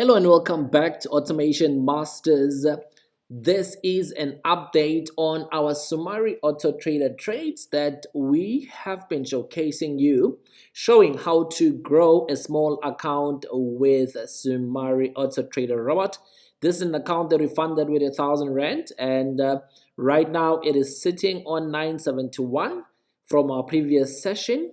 Hello and welcome back to Automation Masters. This is an update on our Sumari Auto Trader trades that we have been showcasing you, showing how to grow a small account with Sumari Auto Trader Robot. This is an account that we funded with 1,000 Rand, and right now it is sitting on 971 from our previous session.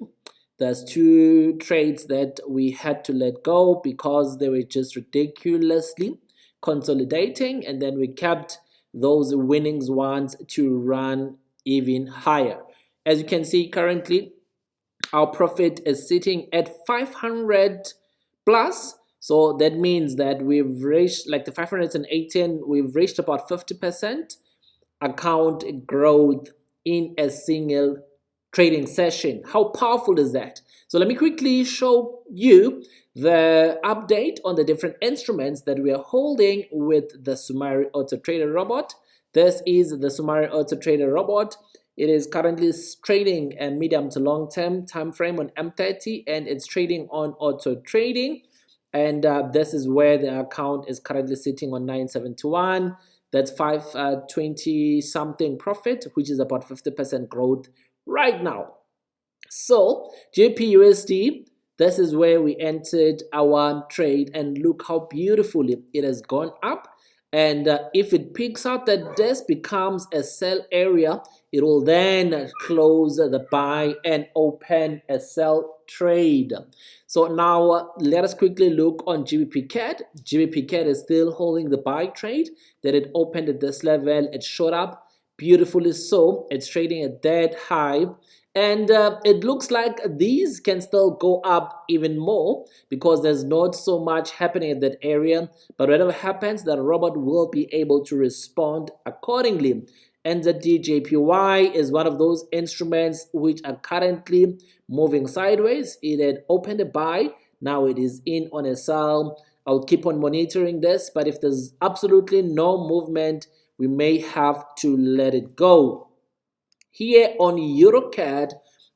There's two trades that we had to let go because they were just ridiculously consolidating, and then we kept those winnings ones to run even higher. As you can see, currently our profit is sitting at 500 plus, so that means that we've reached like the 518, we've reached about 50% account growth in a single trading session. How powerful is that? So let me quickly show you the update on the different instruments that we are holding with the Sumari Auto Trader Robot. This is the Sumari Auto Trader Robot. It is currently trading a medium to long term time frame on M30, and it's trading on auto trading. And this is where the account is currently sitting on 971. That's 520 something profit, which is about 50% growth right now. So JPUSD, this is where we entered our trade, and look how beautifully it has gone up. And if it picks out that this becomes a sell area, it will then close the buy and open a sell trade. So now let us quickly look on GBP CAD. GBP CAD is still holding the buy trade that it opened at this level. It showed up beautifully, so it's trading at that high, and it looks like these can still go up even more because there's not so much happening at that area. But whatever happens, the robot will be able to respond accordingly. And the DJPY is one of those instruments which are currently moving sideways. It had opened a buy, now it is in on a sell. I'll keep on monitoring this, but if there's absolutely no movement, we may have to let it go. Here on EuroCAD,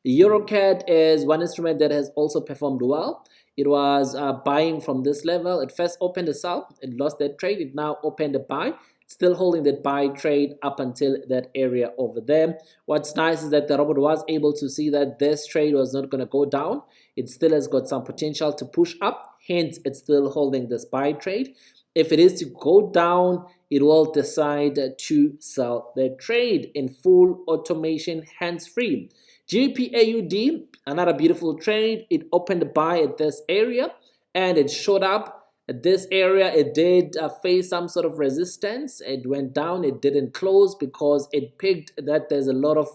EuroCAD is one instrument that has also performed well. It was buying from this level. It first opened a sell, it lost that trade, it now opened a buy, still holding that buy trade up until that area over there. What's nice is that the robot was able to see that this trade was not going to go down. It still has got some potential to push up, hence it's still holding this buy trade. If it is to go down, it will decide to sell the trade in full automation, hands-free. GBPAUD, another beautiful trade. It opened the buy at this area and it showed up at this area. It did face some sort of resistance. It went down. It didn't close because it picked that there's a lot of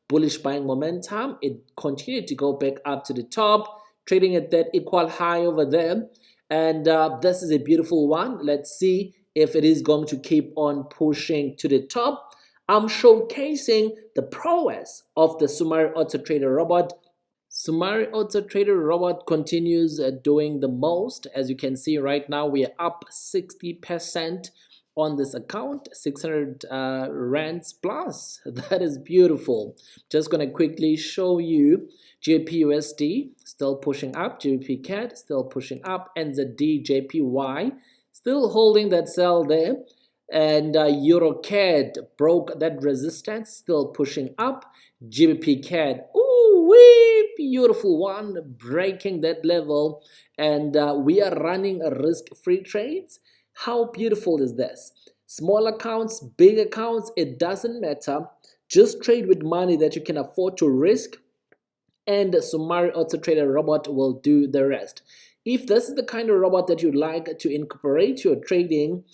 bullish buying momentum. It continued to go back up to the top, trading at that equal high over there. And this is a beautiful one. Let's see if it is going to keep on pushing to the top. I'm showcasing the prowess of the Sumari Auto Trader Robot. Sumari Auto Trader Robot continues doing the most. As you can see right now, we are up 60% on this account, 600 rands plus. That is beautiful. Just gonna quickly show you JPUSD still pushing up, GBP CAD still pushing up, and the DJPY still holding that sell there, and EuroCAD broke that resistance, still pushing up. GBP CAD, ooh wee, beautiful one, breaking that level, and we are running risk-free trades. How beautiful is this? Small accounts, big accounts, it doesn't matter. Just trade with money that you can afford to risk, and the Sumari Auto Trader Robot will do the rest. If this is the kind of robot that you'd like to incorporate your trading,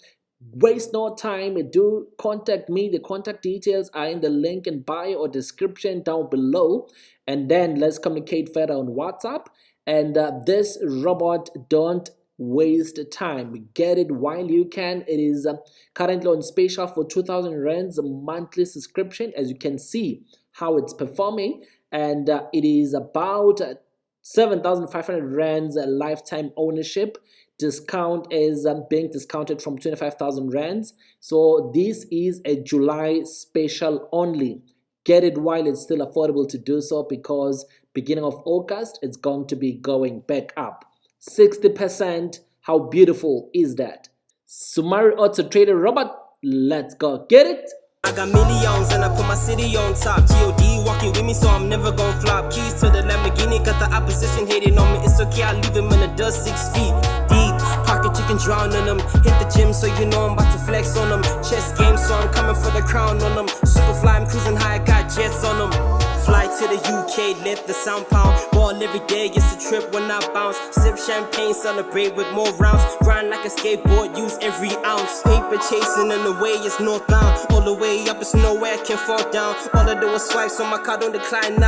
waste no time, do contact me. The contact details are in the link in bio or description down below, and then let's communicate further on WhatsApp. And this robot, don't waste time, get it while you can. It is currently on special for 2,000 rands monthly subscription. As you can see how it's performing, and it is about 7,500 rands lifetime ownership. Discount is being discounted from 25,000 rands. So this is a July special only. Get it while it's still affordable to do so, because beginning of August it's going to be going back up 60%. How beautiful is that? Sumari Auto Trader Robert, let's go get it. I got millions and I put my city on top. G.O.D. walking with me, so I'm never gon' flop. Keys to the Lamborghini, got the opposition hating on me. It's okay, I leave him in the dust 6 feet deep. Pocket chicken drown on them. Hit the gym, so you know I'm about to flex on them. Chess game, so I'm coming for the crown on them. Super fly, I'm cruising high, I got jets on them. Fly to the UK, let the sound pound. Ball every day, it's a trip when I bounce. Sip champagne, celebrate with more rounds. Grind like a skateboard, use every ounce. Paper chasing and the way is northbound. All the way up, it's nowhere I can fall down. All I do is swipe, so my car don't decline now.